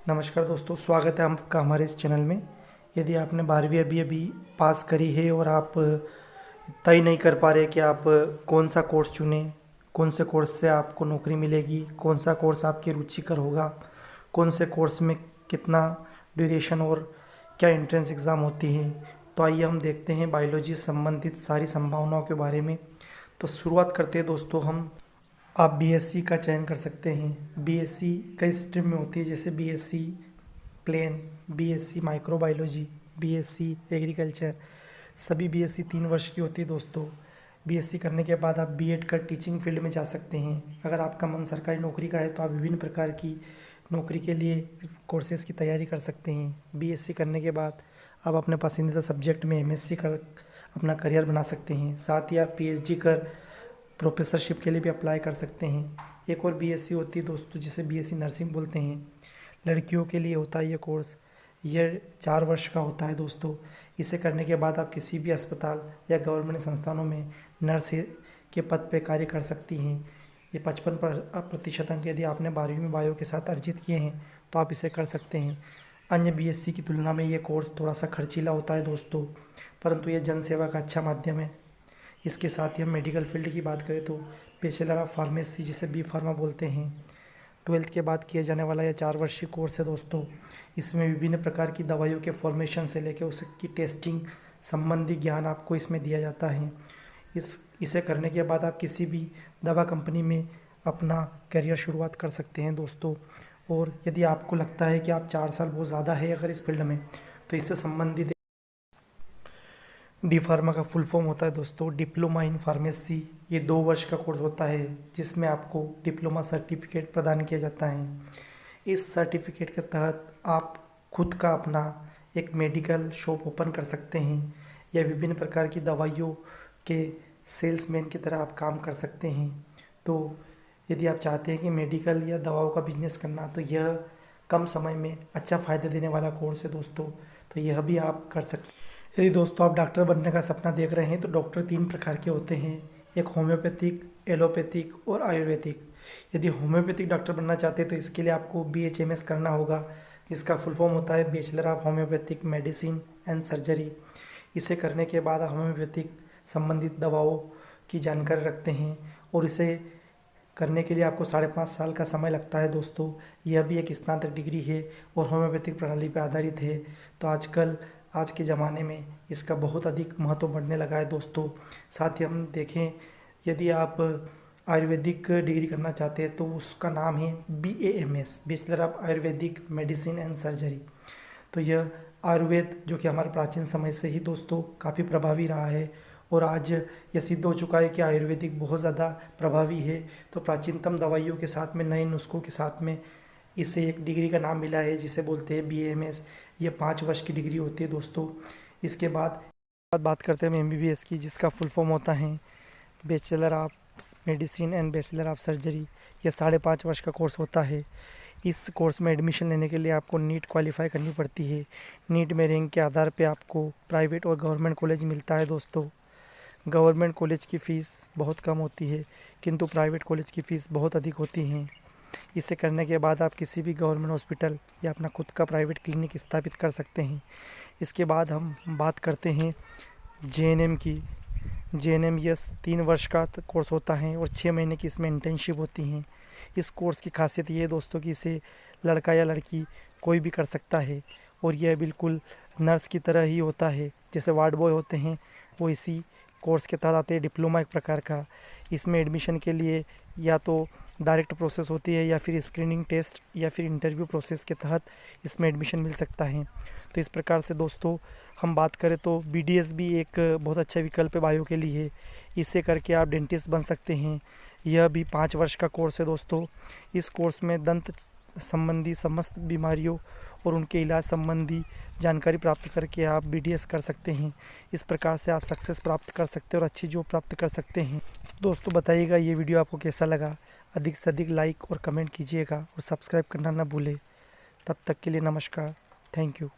नमस्कार दोस्तों, स्वागत है आपका हमारे इस चैनल में। यदि आपने 12वीं अभी अभी पास करी है और आप तय नहीं कर पा रहे कि आप कौन सा कोर्स चुनें, कौन से कोर्स से आपको नौकरी मिलेगी, कौन सा कोर्स आपकी रुचिकर होगा, कौन से कोर्स में कितना ड्यूरेशन और क्या एंट्रेंस एग्ज़ाम होती है, तो आइए हम देखते हैं बायोलॉजी संबंधित सारी संभावनाओं के बारे में। तो शुरुआत करते हैं दोस्तों हम। आप बीएससी का चयन कर सकते हैं। बीएससी कई स्ट्रीम में होती है, जैसे BSc plain, BSc microbiology, BSc agriculture. सभी बीएससी 3 वर्ष की होती है दोस्तों। बीएससी करने के बाद आप बीएड कर टीचिंग फील्ड में जा सकते हैं। अगर आपका मन सरकारी नौकरी का है तो आप विभिन्न प्रकार की नौकरी के लिए कोर्सेज़ की तैयारी कर सकते हैं। बीएससी करने के बाद आप अपने पसंदीदा सब्जेक्ट में एमएससी कर अपना करियर बना सकते हैं। साथ ही आप पीएचडी कर प्रोफेसरशिप के लिए भी अप्लाई कर सकते हैं। एक और बीएससी होती है दोस्तों, जिसे बीएससी नर्सिंग बोलते हैं। लड़कियों के लिए होता है ये कोर्स। यह 4 वर्ष का होता है दोस्तों। इसे करने के बाद आप किसी भी अस्पताल या गवर्नमेंट संस्थानों में नर्स के पद पर कार्य कर सकती हैं। ये 55% अंक यदि आपने 12वीं में बायो के साथ अर्जित किए हैं तो आप इसे कर सकते हैं। अन्य बीएससी की तुलना में ये कोर्स थोड़ा सा खर्चीला होता है दोस्तों, परंतु यह जनसेवा का अच्छा माध्यम है। इसके साथ ही हम मेडिकल फील्ड की बात करें तो बैचलर ऑफ फार्मेसी, जिसे बी फार्मा बोलते हैं, 12th के बाद किया जाने वाला यह 4 वर्षीय कोर्स है दोस्तों। इसमें विभिन्न प्रकार की दवाइयों के फॉर्मेशन से लेकर उसकी टेस्टिंग संबंधी ज्ञान आपको इसमें दिया जाता है। इसे करने के बाद आप किसी भी दवा कंपनी में अपना करियर शुरुआत कर सकते हैं दोस्तों। और यदि आपको लगता है कि आप 4 साल बहुत ज़्यादा है अगर इस फील्ड में, तो इससे संबंधित डी फार्मा का फुल फॉर्म होता है दोस्तों डिप्लोमा इन फार्मेसी। ये 2 वर्ष का कोर्स होता है जिसमें आपको डिप्लोमा सर्टिफिकेट प्रदान किया जाता है। इस सर्टिफिकेट के तहत आप खुद का अपना एक मेडिकल शॉप ओपन कर सकते हैं या विभिन्न प्रकार की दवाइयों के सेल्समैन की तरह आप काम कर सकते हैं। तो यदि आप चाहते हैं कि मेडिकल या दवाओं का बिजनेस करना, तो यह कम समय में अच्छा फ़ायदा देने वाला कोर्स है दोस्तों। तो यह भी आप कर सकते हैं। यदि दोस्तों आप डॉक्टर बनने का सपना देख रहे हैं तो डॉक्टर 3 प्रकार के होते हैं, एक होम्योपैथिक, एलोपैथिक और आयुर्वेदिक। यदि होम्योपैथिक डॉक्टर बनना चाहते हैं तो इसके लिए आपको बीएचएमएस करना होगा, जिसका फुल फॉर्म होता है bachelor of homeopathic medicine and surgery. इसे करने के बाद आप होम्योपैथिक संबंधित दवाओं की जानकारी रखते हैं और इसे करने के लिए आपको 5.5 साल का समय लगता है दोस्तों। यह भी एक स्नातक डिग्री है और होम्योपैथिक प्रणाली पर आधारित है। तो आज के ज़माने में इसका बहुत अधिक महत्व बढ़ने लगा है दोस्तों। साथ ही हम देखें, यदि आप आयुर्वेदिक डिग्री करना चाहते हैं तो उसका नाम है BAMS, bachelor of Ayurvedic medicine and surgery. तो यह आयुर्वेद, जो कि हमारे प्राचीन समय से ही दोस्तों काफ़ी प्रभावी रहा है और आज यह सिद्ध हो चुका है कि आयुर्वेदिक बहुत ज़्यादा प्रभावी है। तो प्राचीनतम दवाइयों के साथ में नए नुस्खों के साथ में इसे एक डिग्री का नाम मिला है, जिसे बोलते हैं BAMS। ये 5 वर्ष की डिग्री होती है दोस्तों। इसके बाद बात करते हैं हम MBBS की, जिसका फुल फॉर्म होता है bachelor of medicine and bachelor of surgery. यह 5.5 वर्ष का कोर्स होता है। इस कोर्स में एडमिशन लेने के लिए आपको नीट क्वालिफाई करनी पड़ती है। नीट में रैंक के आधार पर आपको प्राइवेट और गवर्नमेंट कॉलेज मिलता है दोस्तों। गवर्नमेंट कॉलेज की फ़ीस बहुत कम होती है, किंतु प्राइवेट कॉलेज की फ़ीस बहुत अधिक होती हैं। इसे करने के बाद आप किसी भी गवर्नमेंट हॉस्पिटल या अपना खुद का प्राइवेट क्लिनिक स्थापित कर सकते हैं। इसके बाद हम बात करते हैं JNM की। JNM यह 3 वर्ष का कोर्स होता है और 6 महीने की इसमें इंटर्नशिप होती हैं। इस कोर्स की खासियत ये है दोस्तों कि इसे लड़का या लड़की कोई भी कर सकता है और यह बिल्कुल नर्स की तरह ही होता है। जैसे वार्ड बॉय होते हैं, वो इसी कोर्स के तहत आते हैं। डिप्लोमा एक प्रकार का। इसमें एडमिशन के लिए या तो डायरेक्ट प्रोसेस होती है या फिर स्क्रीनिंग टेस्ट या फिर इंटरव्यू प्रोसेस के तहत इसमें एडमिशन मिल सकता है। तो इस प्रकार से दोस्तों हम बात करें तो BDS भी एक बहुत अच्छा विकल्प है बायो के लिए। इसे करके आप डेंटिस्ट बन सकते हैं। यह भी 5 वर्ष का कोर्स है दोस्तों। इस कोर्स में दंत संबंधी समस्त बीमारियों और उनके इलाज संबंधी जानकारी प्राप्त करके आप BDS कर सकते हैं। इस प्रकार से आप सक्सेस प्राप्त कर सकते हैं और अच्छी जॉब प्राप्त कर सकते हैं। दोस्तों बताइएगा ये वीडियो आपको कैसा लगा। अधिक से अधिक लाइक और कमेंट कीजिएगा और सब्सक्राइब करना ना भूलें। तब तक के लिए नमस्कार, थैंक यू।